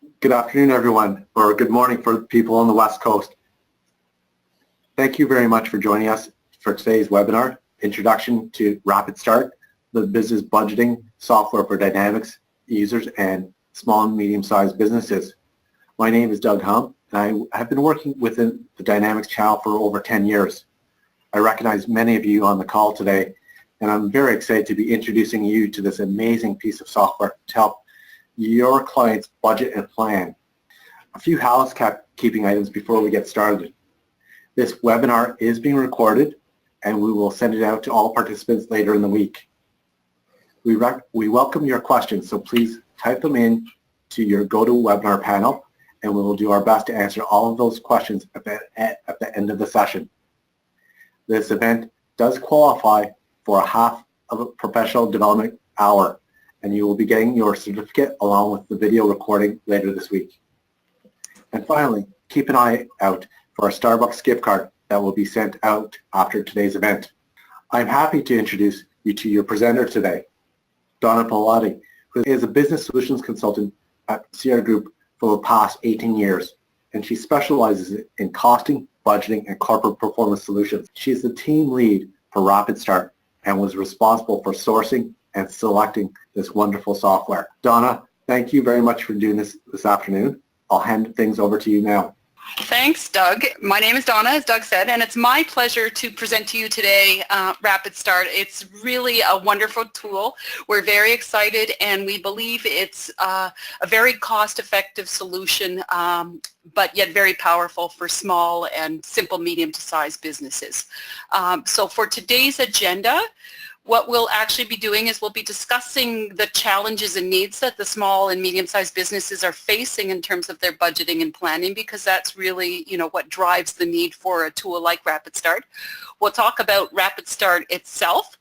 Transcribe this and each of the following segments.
Good afternoon, everyone, or good morning for people on the West Coast. Thank you very much for joining us for today's webinar, Introduction to Rapidstart, the business budgeting software for Dynamics users and small and medium-sized businesses. My name is Doug Hump, and I have been working within the Dynamics channel for over 10 years. I recognize many of you on the call today, and I'm very excited to be introducing you to this amazing piece of software to help your clients budget and plan. A few housekeeping items before we get started. This webinar is being recorded and we will send it out to all participants later in the week. We welcome your questions, so please type them in to your GoToWebinar panel and we will do our best to answer all of those questions at the end of the session. This event does qualify for a half of a professional development hour, and you will be getting your certificate along with the video recording later this week. And finally, keep an eye out for a Starbucks gift card that will be sent out after today's event. I'm happy to introduce you to your presenter today, Donna Pilati, who is a business solutions consultant at CRGroup for the past 18 years, and she specializes in costing, budgeting, and corporate performance solutions. She's the team lead for Rapidstart and was responsible for sourcing and selecting this wonderful software. Donna, thank you very much for doing this afternoon. I'll hand things over to you now. Thanks, Doug. My name is Donna, as Doug said, and it's my pleasure to present to you today Rapidstart. It's really a wonderful tool. We're very excited, and we believe it's a very cost-effective solution, but yet very powerful for small and simple medium to size businesses. So for today's agenda, what we'll actually be doing is we'll be discussing the challenges and needs that the small and medium-sized businesses are facing in terms of their budgeting and planning, because that's really, what drives the need for a tool like Rapidstart. We'll talk about Rapidstart itself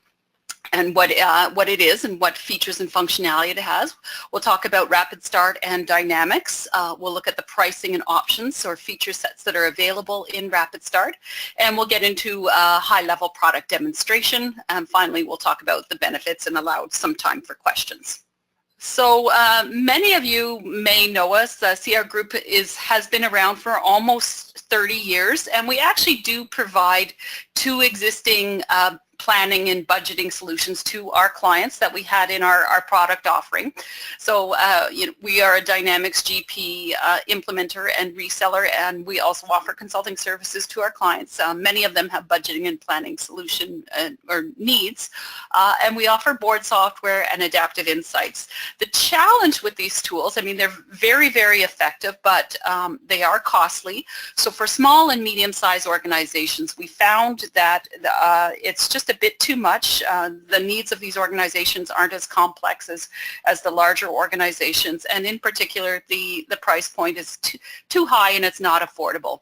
and what it is and what features and functionality it has. We'll talk about Rapidstart and Dynamics. We'll look at the pricing and options or feature sets that are available in Rapidstart, and we'll get into a high-level product demonstration, and finally we'll talk about the benefits and allow some time for questions. So many of you may know us. CRGroup has been around for almost 30 years, and we actually do provide two existing planning and budgeting solutions to our clients that we had in our product offering. So we are a Dynamics GP implementer and reseller, and we also offer consulting services to our clients. Many of them have budgeting and planning solution or needs, and we offer board software and adaptive insights. The challenge with these tools, they're very, very effective, but they are costly. So for small and medium-sized organizations, we found that it's just a bit too much. The needs of these organizations aren't as complex as the larger organizations, and in particular the price point is too high and it's not affordable.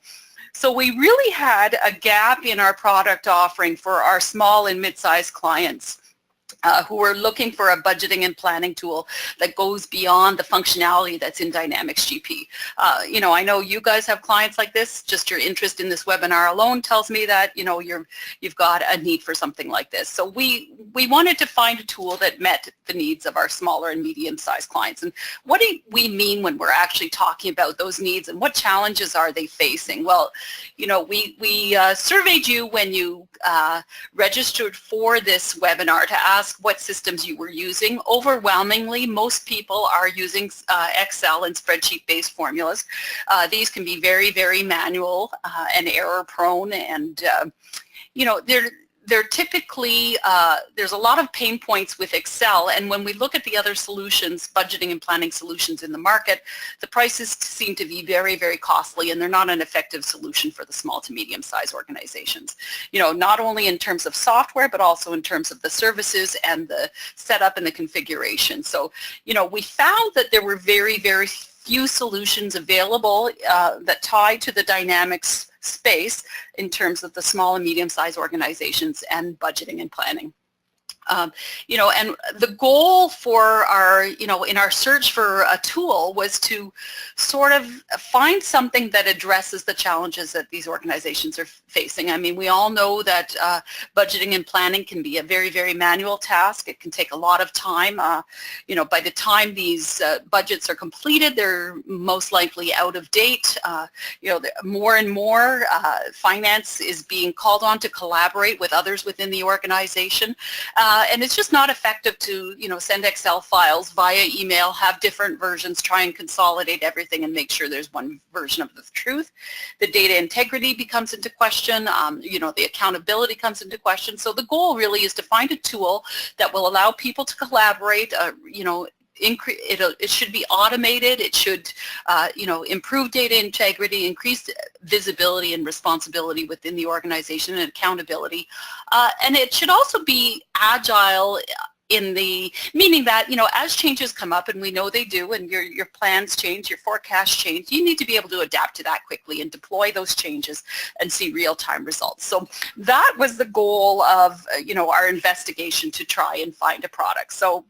So we really had a gap in our product offering for our small and mid-sized clients who are looking for a budgeting and planning tool that goes beyond the functionality that's in Dynamics GP. I know you guys have clients like this. Just your interest in this webinar alone tells me that you've got a need for something like this. So we wanted to find a tool that met the needs of our smaller and medium-sized clients. And what do we mean when we're actually talking about those needs, and what challenges are they facing? Well, we surveyed you when you registered for this webinar to ask what systems you were using. Overwhelmingly, most people are using Excel and spreadsheet-based formulas. These can be very, very manual and error-prone, and they're typically, there's a lot of pain points with Excel, and when we look at the other solutions, budgeting and planning solutions in the market, the prices seem to be very, very costly, and they're not an effective solution for the small to medium-sized organizations. Not only in terms of software, but also in terms of the services and the setup and the configuration. So, we found that there were very, very few solutions available that tie to the Dynamics space in terms of the small and medium-sized organizations and budgeting and planning. You know, and the goal for our, you know, in our search for a tool was to sort of find something that addresses the challenges that these organizations are facing. I mean, we all know that budgeting and planning can be a very, very manual task. It can take a lot of time. You know, by the time these budgets are completed, they're most likely out of date. You know, more and more finance is being called on to collaborate with others within the organization. And it's just not effective to, you know, send Excel files via email, have different versions, try and consolidate everything and make sure there's one version of the truth. The data integrity becomes into question, you know, the accountability comes into question. So the goal really is to find a tool that will allow people to collaborate, you know, it should be automated. It should, you know, improve data integrity, increase visibility and responsibility within the organization and accountability. And it should also be agile in the meaning that, you know, as changes come up, and we know they do, and your plans change, your forecasts change, you need to be able to adapt to that quickly and deploy those changes and see real-time results. So that was the goal of, you know, our investigation, to try and find a product. So,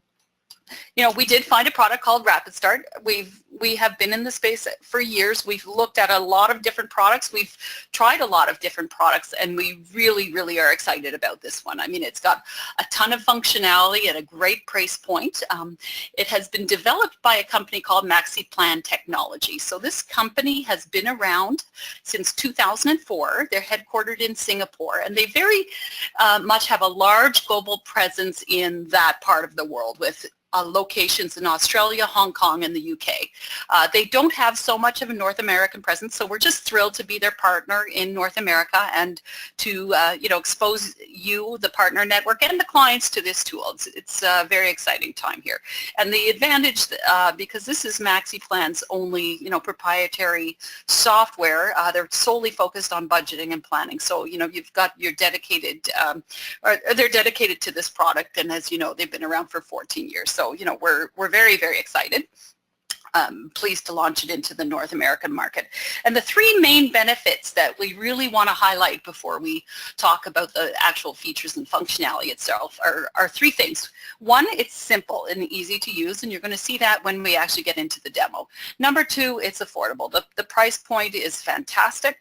you know, we did find a product called Rapidstart. We have been in the space for years. We've looked at a lot of different products. We've tried a lot of different products, and we really, really are excited about this one. I mean, it's got a ton of functionality at a great price point. It has been developed by a company called MaxiPlan Technology. So this company has been around since 2004. They're headquartered in Singapore, and they very much have a large global presence in that part of the world, with locations in Australia, Hong Kong, and the UK. They don't have so much of a North American presence, so we're just thrilled to be their partner in North America and to you know, expose you, the partner network, and the clients to this tool. It's a very exciting time here. And the advantage, because this is MaxiPlan's only, you know, proprietary software, they're solely focused on budgeting and planning. So, you know, you've got your dedicated, or they're dedicated to this product, and as you know, they've been around for 14 years. So, you know, we're very, very excited. Pleased to launch it into the North American market. And the three main benefits that we really want to highlight before we talk about the actual features and functionality itself are three things. One, it's simple and easy to use, and you're going to see that when we actually get into the demo. Number two, it's affordable. The price point is fantastic.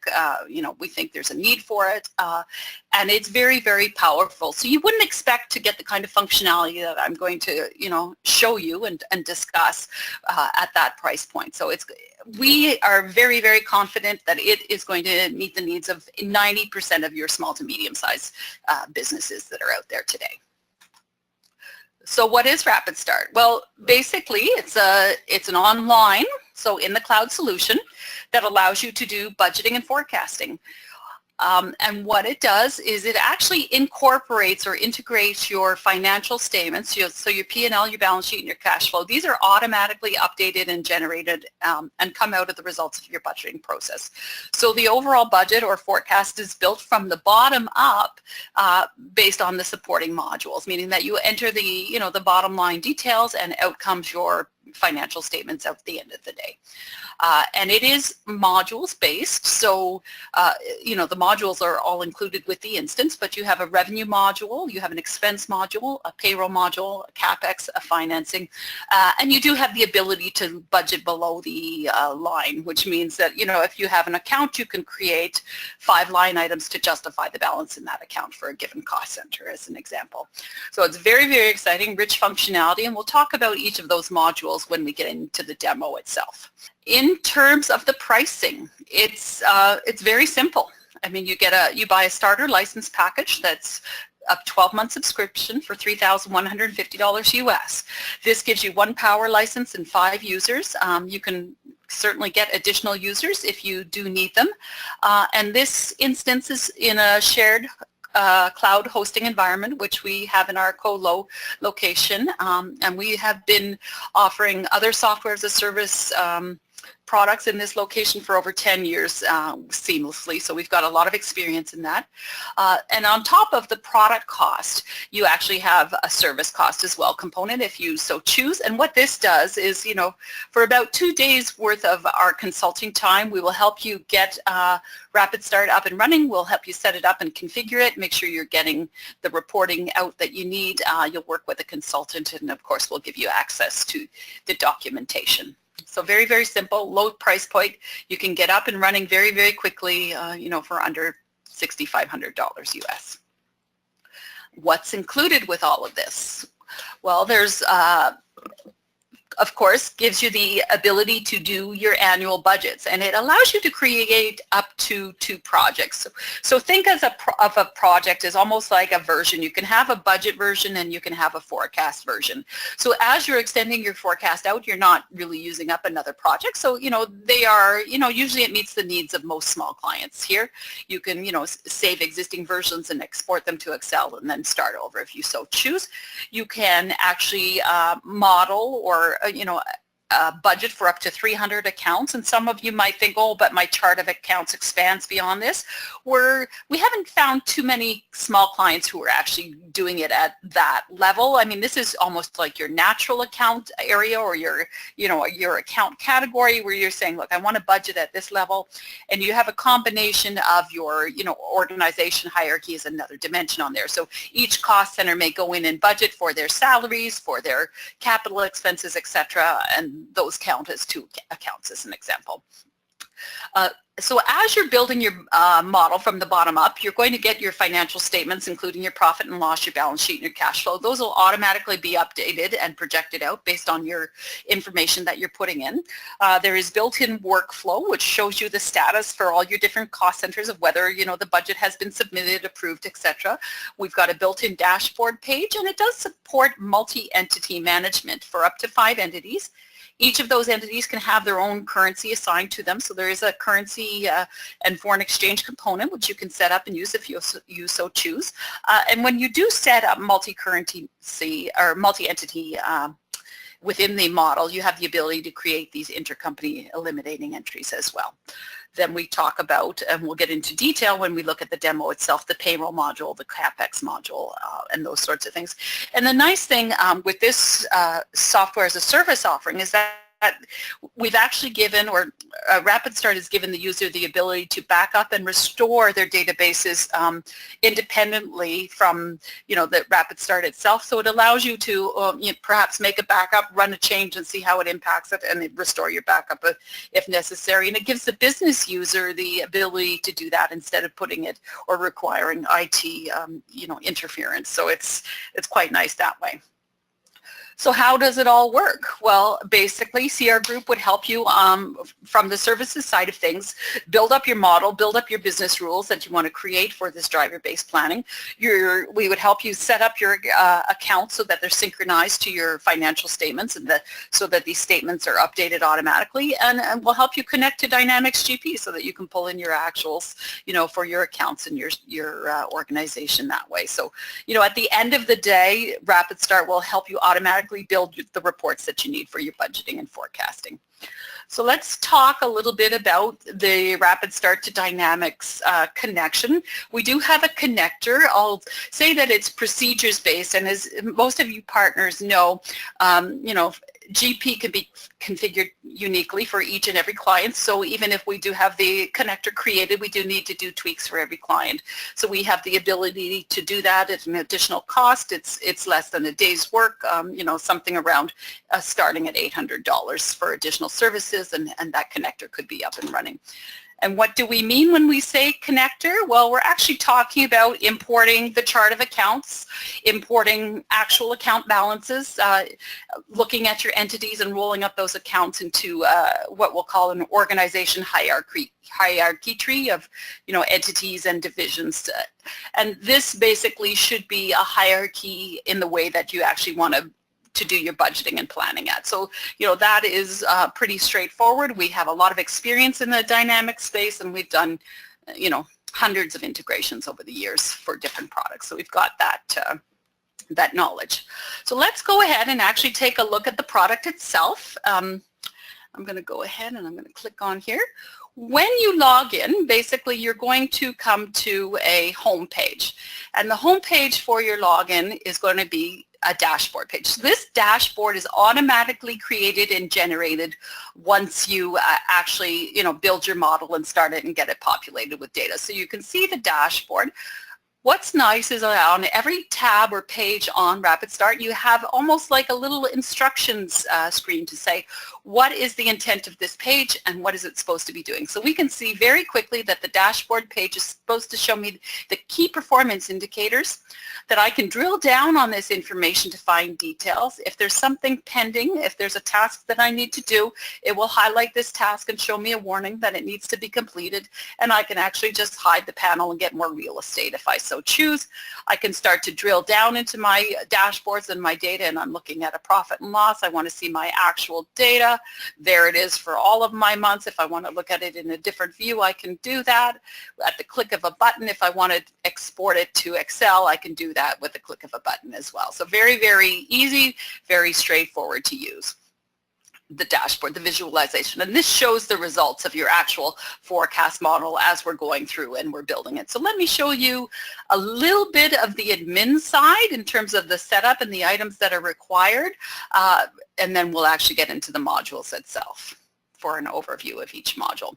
You know, we think there's a need for it, and it's very, very powerful. So you wouldn't expect to get the kind of functionality that I'm going to, you know, show you and discuss at that price point. So we are very, very confident that it is going to meet the needs of 90% of your small to medium-sized businesses that are out there today. So what is Rapidstart? Well, basically it's an online, so in the cloud solution that allows you to do budgeting and forecasting. And what it does is it actually incorporates or integrates your financial statements, so your P&L, your balance sheet, and your cash flow. These are automatically updated and generated and come out of the results of your budgeting process. So the overall budget or forecast is built from the bottom up based on the supporting modules, meaning that you enter the, you know, the bottom line details, and out comes your financial statements at the end of the day. And it is modules based, so you know, the modules are all included with the instance, but you have a revenue module, you have an expense module, a payroll module, a Capex, a financing, and you do have the ability to budget below the line, which means that, you know, if you have an account, you can create 5 line items to justify the balance in that account for a given cost center, as an example. So it's very, very exciting, rich functionality, and we'll talk about each of those modules when we get into the demo itself. In terms of the pricing, it's very simple. I mean, you buy a starter license package that's a 12-month subscription for $3,150 US. This gives you 1 power license and 5 users. You can certainly get additional users if you do need them. And this instance is in a shared cloud hosting environment, which we have in our Colo location, and we have been offering other software as a service products in this location for over 10 years seamlessly, so we've got a lot of experience in that. And on top of the product cost, you actually have a service cost as well component if you so choose. And what this does is, you know, for about 2 days worth of our consulting time, we will help you get Rapidstart up and running. We'll help you set it up and configure it, make sure you're getting the reporting out that you need. You'll work with a consultant, and of course we'll give you access to the documentation. So very, very simple, low price point. You can get up and running very, very quickly, you know, for under $6,500 US. What's included with all of this? Well, there's of course, gives you the ability to do your annual budgets, and it allows you to create up to 2 projects. So think of a project as almost like a version. You can have a budget version and you can have a forecast version. So as you're extending your forecast out, you're not really using up another project. So, you know, they are, you know, usually it meets the needs of most small clients here. You can, you know, save existing versions and export them to Excel and then start over if you so choose. You can actually model or you know, budget for up to 300 accounts, and some of you might think, oh, but my chart of accounts expands beyond this. We haven't found too many small clients who are actually doing it at that level. I mean, this is almost like your natural account area or your, you know, your account category where you're saying, look, I want to budget at this level, and you have a combination of your, you know, organization hierarchy is another dimension on there. So each cost center may go in and budget for their salaries, for their capital expenses, etc., and those count as 2 accounts as an example. So as you're building your model from the bottom up, you're going to get your financial statements, including your profit and loss, your balance sheet, and your cash flow. Those will automatically be updated and projected out based on your information that you're putting in. There is built-in workflow, which shows you the status for all your different cost centers of whether, you know, the budget has been submitted, approved, etc. We've got a built-in dashboard page, and it does support multi-entity management for up to 5 entities. Each of those entities can have their own currency assigned to them, so there is a currency and foreign exchange component which you can set up and use if you so choose. And when you do set up multi-currency or multi-entity within the model, you have the ability to create these intercompany eliminating entries as well. Then we talk about, and we'll get into detail when we look at the demo itself, the payroll module, the Capex module, and those sorts of things. And the nice thing with this software as a service offering is that we've actually given, or Rapidstart has given the user the ability to back up and restore their databases independently from, you know, the Rapidstart itself. So it allows you to you know, perhaps make a backup, run a change, and see how it impacts it, and restore your backup if necessary. And it gives the business user the ability to do that instead of putting it or requiring IT, you know, interference. So it's quite nice that way. So how does it all work? Well, basically, CRGroup would help you from the services side of things, build up your model, build up your business rules that you want to create for this driver-based planning. We would help you set up your accounts so that they're synchronized to your financial statements, and so that these statements are updated automatically, and we'll help you connect to Dynamics GP so that you can pull in your actuals, you know, for your accounts and your organization that way. So, you know, at the end of the day, Rapidstart will help you automatically build the reports that you need for your budgeting and forecasting. So let's talk a little bit about the Rapidstart to Dynamics connection. We do have a connector. I'll say that it's procedures based, and as most of you partners know, you know, GP can be configured uniquely for each and every client. So even if we do have the connector created, we do need to do tweaks for every client. So we have the ability to do that at an additional cost. It's less than a day's work, you know, something around starting at $800 for additional services, and that connector could be up and running. And what do we mean when we say connector? Well, we're actually talking about importing the chart of accounts, importing actual account balances, looking at your entities and rolling up those accounts into what we'll call an organization hierarchy tree of, you know, entities and divisions. And this basically should be a hierarchy in the way that you actually want to do your budgeting and planning at. So, you know, that is pretty straightforward. We have a lot of experience in the dynamic space, and we've done, you know, hundreds of integrations over the years for different products. So we've got that that knowledge. So let's go ahead and actually take a look at the product itself. I'm going to go ahead and I'm going to click on here. When you log in, basically you're going to come to a home page, and the home page for your login is going to be a dashboard page. So this dashboard is automatically created and generated once you actually, build your model and start it and get it populated with data. So you can see the dashboard. What's nice is on every tab or page on Rapidstart, you have almost like a little instructions screen to say, what is the intent of this page and what is it supposed to be doing? So we can see very quickly that the dashboard page is supposed to show me the key performance indicators, that I can drill down on this information to find details. If there's something pending, if there's a task that I need to do, it will highlight this task and show me a warning that it needs to be completed, and I can actually just hide the panel and get more real estate if I so choose. I can start to drill down into my dashboards and my data, and I'm looking at a profit and loss. I want to see my actual data. There it is for all of my months. If I want to look at it in a different view, I can do that at the click of a button. If I want to export it to Excel, I can do that with the click of a button as well. So very, very easy, very straightforward to use. The dashboard, the visualization, and this shows the results of your actual forecast model as we're going through and we're building it. So let me show you a little bit of the admin side in terms of the setup and the items that are required, and then we'll actually get into the modules itself for an overview of each module.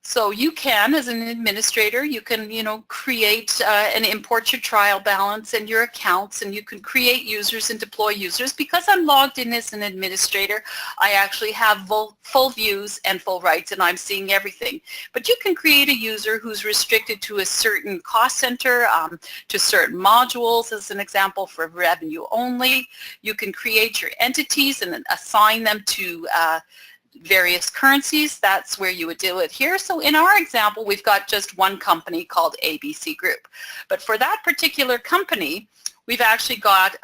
So you can, as an administrator, you can, create and import your trial balance and your accounts, and you can create users and deploy users. Because I'm logged in as an administrator, I actually have full views and full rights, and I'm seeing everything. But you can create a user who's restricted to a certain cost center, to certain modules, as an example, for revenue only. You can create your entities and assign them to various currencies. That's where you would do it here. So in our example, we've got just one company called ABC Group. But for that particular company, we've actually got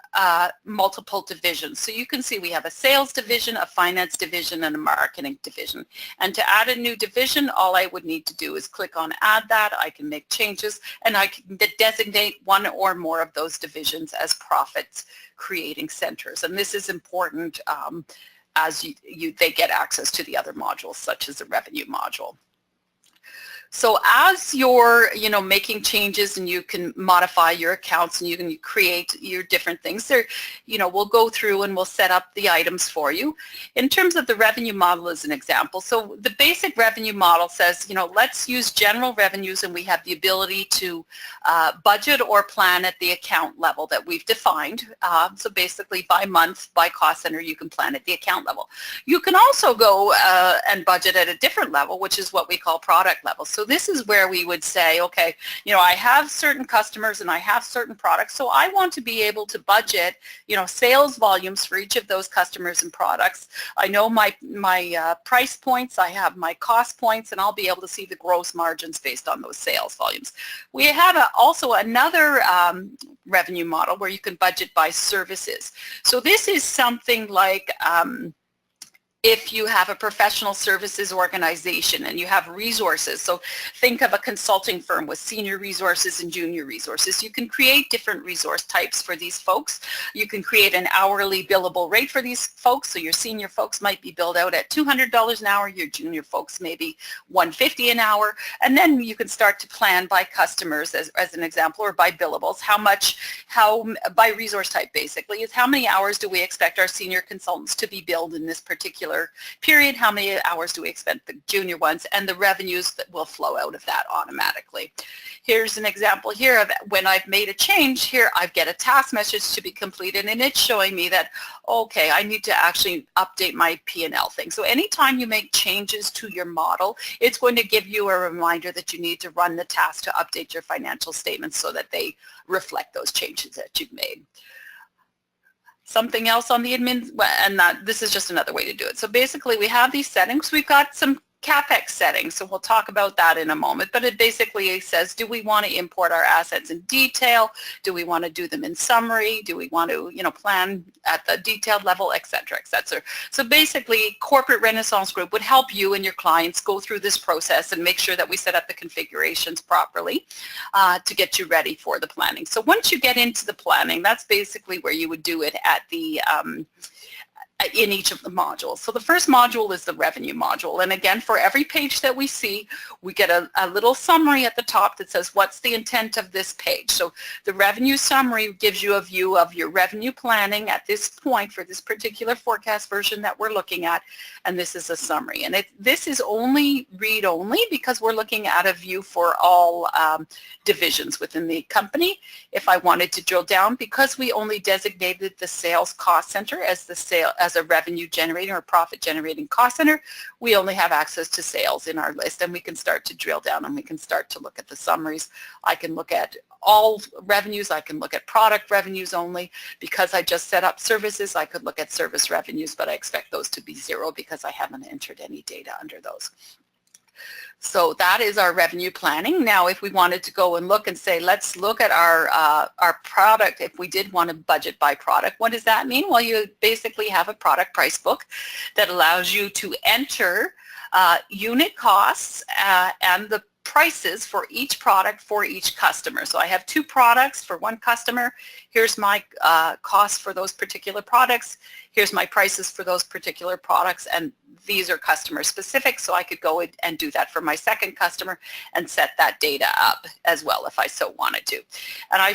multiple divisions. So you can see we have a sales division, a finance division, and a marketing division. And to add a new division, all I would need to do is click on add that. I can make changes, and I can designate one or more of those divisions as profits creating centers. And this is important as they get access to the other modules, such as the revenue module. So as you're, making changes, and you can modify your accounts, and you can create your different things there, we'll go through and we'll set up the items for you. In terms of the revenue model as an example, so the basic revenue model says, let's use general revenues, and we have the ability to budget or plan at the account level that we've defined. So basically by month, by cost center, you can plan at the account level. You can also go and budget at a different level, which is what we call product level. So this is where we would say, okay, I have certain customers and I have certain products, so I want to be able to budget, sales volumes for each of those customers and products. I know my price points, I have my cost points, and I'll be able to see the gross margins based on those sales volumes. We have also another revenue model where you can budget by services. So this is something like if you have a professional services organization and you have resources. So think of a consulting firm with senior resources and junior resources. You can create different resource types for these folks. You can create an hourly billable rate for these folks. So your senior folks might be billed out at $200 an hour, your junior folks maybe $150 an hour. And then you can start to plan by customers as an example, or by billables, by resource type basically, is how many hours do we expect our senior consultants to be billed in this particular period, how many hours do we expect the junior ones, and the revenues that will flow out of that automatically. Here's an example here of when I've made a change here, I get a task message to be completed, and it's showing me that, okay, I need to actually update my P&L thing. So anytime you make changes to your model, it's going to give you a reminder that you need to run the task to update your financial statements so that they reflect those changes that you've made. Something else on the admin, and this is just another way to do it. So basically we have these settings. We've got some Capex settings, so we'll talk about that in a moment, but it basically says, do we want to import our assets in detail? Do we want to do them in summary? Do we want to, plan at the detailed level, et cetera, et cetera. So basically, Corporate Renaissance Group would help you and your clients go through this process and make sure that we set up the configurations properly to get you ready for the planning. So once you get into the planning, that's basically where you would do it at the in each of the modules. So the first module is the revenue module. And again, for every page that we see, we get a little summary at the top that says, what's the intent of this page? So the revenue summary gives you a view of your revenue planning at this point for this particular forecast version that we're looking at. And this is a summary. And this is only read-only because we're looking at a view for all divisions within the company. If I wanted to drill down, because we only designated the sales cost center as a revenue generating or profit generating cost center, we only have access to sales in our list, and we can start to drill down and we can start to look at the summaries. I can look at all revenues, I can look at product revenues only. Because I just set up services, I could look at service revenues, but I expect those to be 0 because I haven't entered any data under those. So that is our revenue planning. Now, if we wanted to go and look and say, let's look at our product, if we did want to budget by product, what does that mean? Well, you basically have a product price book that allows you to enter unit costs and the prices for each product for each customer. So I have 2 products for one customer. Here's my costs for those particular products. Here's my prices for those particular products, and these are customer specific, so I could go and do that for my second customer and set that data up as well if I so wanted to. And I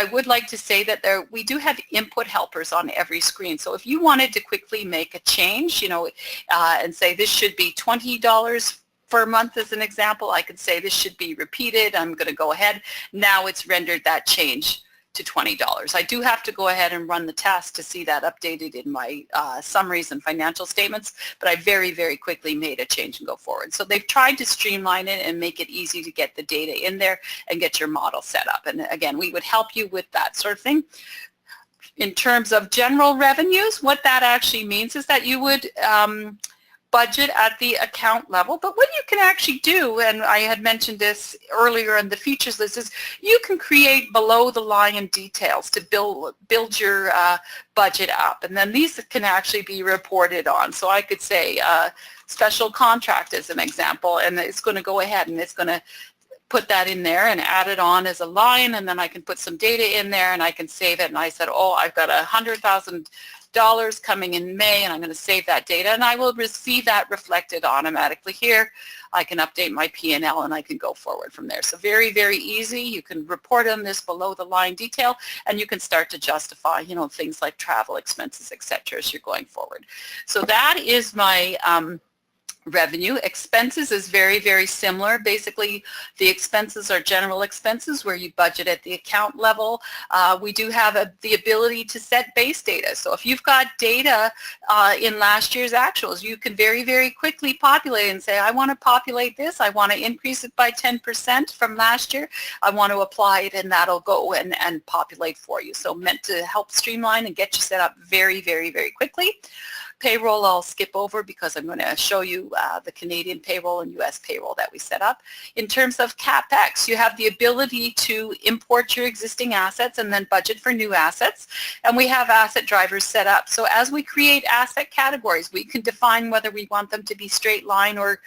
would like to say that we do have input helpers on every screen. So if you wanted to quickly make a change, and say this should be $20 per month as an example, I could say this should be repeated. I'm going to go ahead. Now it's rendered that change to $20. I do have to go ahead and run the test to see that updated in my summaries and financial statements, but I very, very quickly made a change and go forward. So they've tried to streamline it and make it easy to get the data in there and get your model set up. And again, we would help you with that sort of thing. In terms of general revenues, what that actually means is that you would budget at the account level, but what you can actually do, and I had mentioned this earlier in the features list, is you can create below the line details to build your budget up, and then these can actually be reported on. So I could say special contract as an example, and it's going to go ahead and it's going to put that in there and add it on as a line, and then I can put some data in there and I can save it, and I said, oh, I've got $100,000 coming in May, and I'm going to save that data, and I will receive that reflected automatically here. I can update my P&L and I can go forward from there. So very, very easy. You can report on this below the line detail, and you can start to justify, things like travel expenses, etc. as you're going forward. So that is my revenue. Expenses is very, very similar. Basically, the expenses are general expenses where you budget at the account level. We do have the ability to set base data. So if you've got data in last year's actuals, you can very, very quickly populate and say, I want to populate this. I want to increase it by 10% from last year. I want to apply it, and that'll go and populate for you. So meant to help streamline and get you set up very, very, very quickly. Payroll I'll skip over because I'm going to show you the Canadian payroll and U.S. payroll that we set up. In terms of Capex, you have the ability to import your existing assets and then budget for new assets, and we have asset drivers set up. So as we create asset categories, we can define whether we want them to be straight line or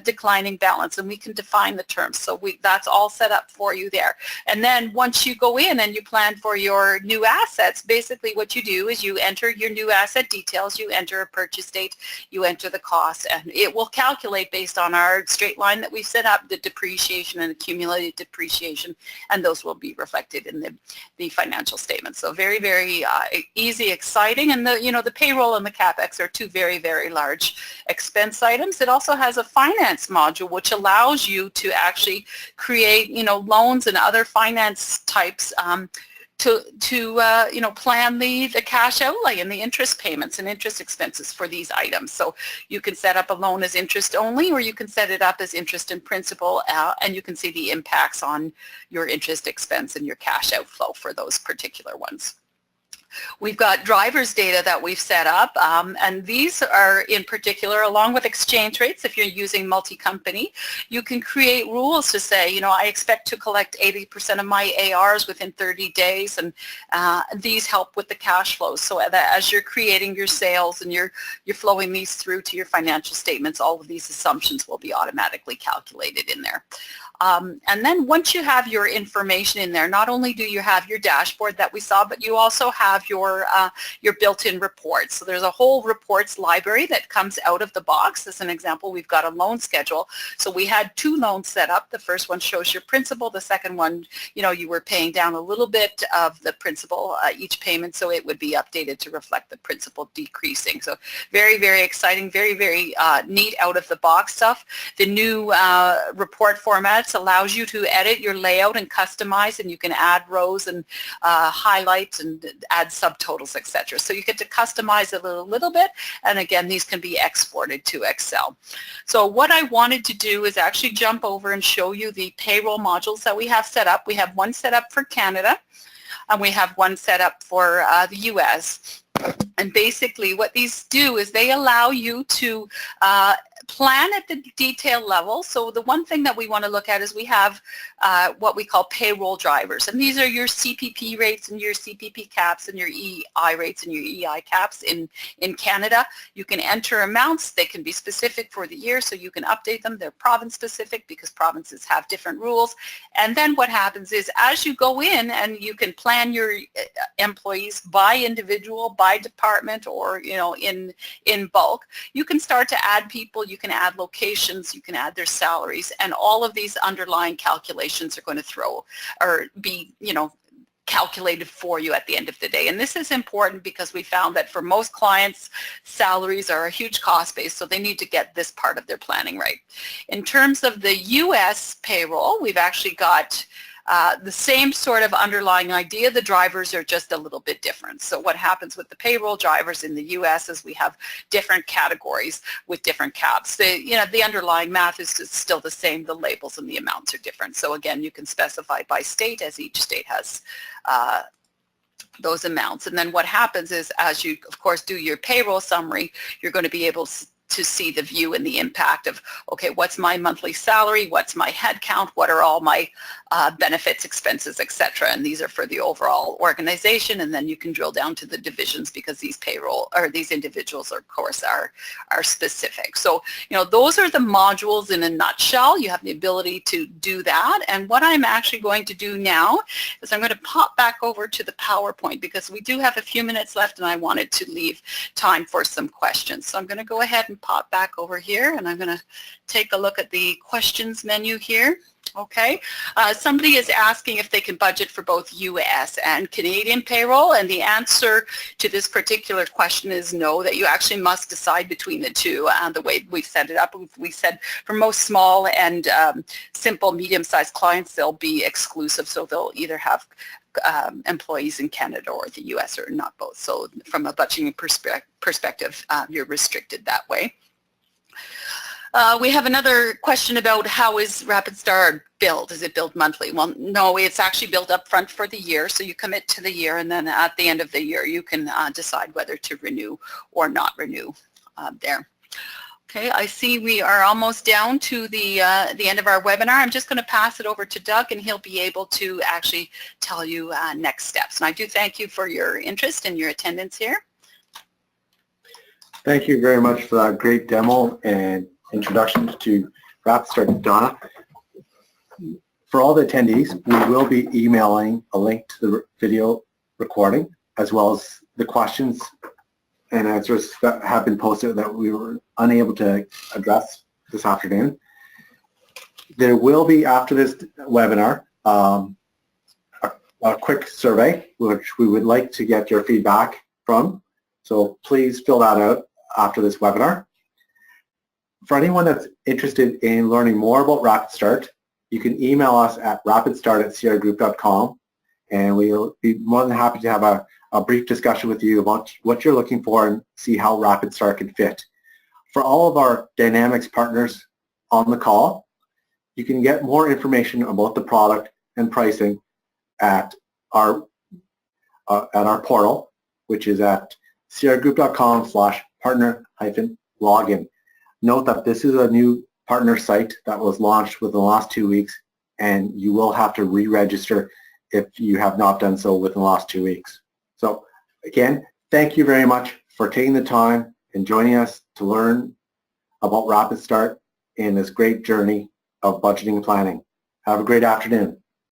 declining balance, and we can define the terms. So that's all set up for you there. And then once you go in and you plan for your new assets, basically what you do is you enter your new asset details, you enter a purchase date, you enter the cost, and it will calculate based on our straight line that we've set up the depreciation and accumulated depreciation, and those will be reflected in the financial statements. So very, very easy, exciting, and the payroll and the Capex are 2 very, very large expense items. It also has a finance module which allows you to actually create loans and other finance types to plan the cash outlay and the interest payments and interest expenses for these items. So you can set up a loan as interest only, or you can set it up as interest and principal, and you can see the impacts on your interest expense and your cash outflow for those particular ones. We've got drivers data that we've set up, and these are in particular, along with exchange rates. If you're using multi-company, you can create rules to say, I expect to collect 80% of my ARs within 30 days, and these help with the cash flows. So that as you're creating your sales and you're flowing these through to your financial statements, all of these assumptions will be automatically calculated in there. And then once you have your information in there, not only do you have your dashboard that we saw, but you also have have your built-in reports. So there's a whole reports library that comes out of the box. As an example, we've got a loan schedule. So we had 2 loans set up. The first one shows your principal. The second one, you were paying down a little bit of the principal each payment, so it would be updated to reflect the principal decreasing. So very, very exciting, very, very neat out of the box stuff. The new report formats allows you to edit your layout and customize, and you can add rows and highlights and add subtotals, etc. So you get to customize it a little bit, and again, these can be exported to Excel. So what I wanted to do is actually jump over and show you the payroll modules that we have set up. We have one set up for Canada, and we have one set up for the US. And basically what these do is they allow you to plan at the detail level. So the one thing that we want to look at is we have what we call payroll drivers. And these are your CPP rates and your CPP caps and your EI rates and your EI caps in Canada. You can enter amounts. They can be specific for the year, so you can update them. They're province specific because provinces have different rules. And then what happens is as you go in and you can plan your employees by individual, by department, or in bulk, you can start to add people, you can add locations, you can add their salaries, and all of these underlying calculations are going to be calculated for you at the end of the day. And this is important because we found that for most clients, salaries are a huge cost base, so they need to get this part of their planning right. In terms of the US payroll, we've actually got the same sort of underlying idea. The drivers are just a little bit different. So what happens with the payroll drivers in the US is we have different categories with different caps. The underlying math is still the same. The labels and the amounts are different. So again, you can specify by state, as each state has those amounts. And then what happens is as you, of course, do your payroll summary, you're going to be able to see the view and the impact of, okay, what's my monthly salary, what's my head count, what are all my benefits, expenses, etc. And these are for the overall organization, and then you can drill down to the divisions because these these individuals, of course, are specific. So, those are the modules in a nutshell. You have the ability to do that, and what I'm actually going to do now is I'm going to pop back over to the PowerPoint because we do have a few minutes left, and I wanted to leave time for some questions. So I'm going to go ahead and pop back over here, and I'm going to take a look at the questions menu here. Okay, somebody is asking if they can budget for both U.S. and Canadian payroll, and the answer to this particular question is no, that you actually must decide between the two. The way we've set it up, we said for most small and simple medium-sized clients, they'll be exclusive, so they'll either have employees in Canada or the U.S. or not both. So from a budgeting perspective, you're restricted that way. We have another question about how is Rapidstart billed? Is it billed monthly? Well, no, it's actually billed up front for the year. So you commit to the year, and then at the end of the year, you can decide whether to renew or not renew there. Okay, I see we are almost down to the end of our webinar. I'm just going to pass it over to Doug, and he'll be able to actually tell you next steps. And I do thank you for your interest and your attendance here. Thank you very much for that great demo and introduction to Rapidstart, Donna. For all the attendees, we will be emailing a link to the video recording as well as the questions and answers that have been posted that we were unable to address this afternoon. There will be, after this webinar, a quick survey which we would like to get your feedback from. So please fill that out after this webinar. For anyone that's interested in learning more about Rapidstart, you can email us at rapidstart@crgroup.com, and we'll be more than happy to have a brief discussion with you about what you're looking for and see how Rapidstart can fit. For all of our Dynamics partners on the call, you can get more information about the product and pricing at our portal, which is at crgroup.com/partner-login. Note that this is a new partner site that was launched within the last 2 weeks, and you will have to re-register if you have not done so within the last 2 weeks. So again, thank you very much for taking the time and joining us to learn about Rapidstart in this great journey of budgeting and planning. Have a great afternoon.